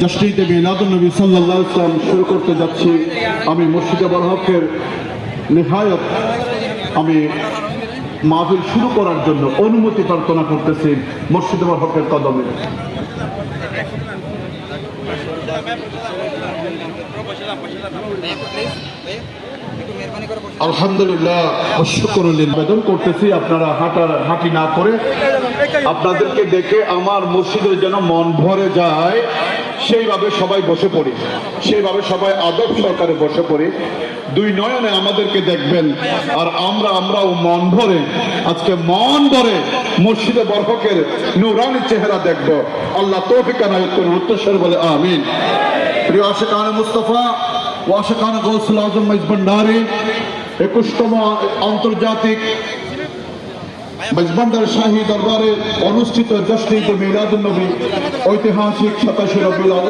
জশ্নে মিলাদুন নবী সাল্লাল্লাহু আলাইহি ওয়াসাল্লাম শুরু করতে যাচ্ছি। আমি মুর্শিদে বরহকের নিহায়ত আমি মাহফিল শুরু করার জন্য অনুমতি প্রার্থনা করতেছি মুর্শিদে বরহকের কদমে। আলহামদুলিল্লাহ আবেদন করতেছি আপনারা হাঁটি না করে আপনাদেরকে দেখে আমার মসজিদের যেন মন ভরে যায় সেইভাবে সবাই বসে পড়ি, সেইভাবে সবাই আদব সহকারে বসে পড়ি। দুই নয়নে আমাদেরকে দেখবেন আর আমরাও মন ভরে আজকে মন ভরে মসজিদে বরহকের নূরানি চেহারা দেখব। আল্লাহ তৌফিক এনায়েত করুন। উত্তরস্বর বলে আমিন। প্রিয় আশিকানে মুস্তাফা ও আশিকানে গৌসুল আজম মেজবান্ডারি 21তম আন্তর্জাতিক মেজবান্ডার শাহী দরবারে অনুষ্ঠিত জশ্নে মিলাদুন নবী ঐতিহাসিক 27 রবিউল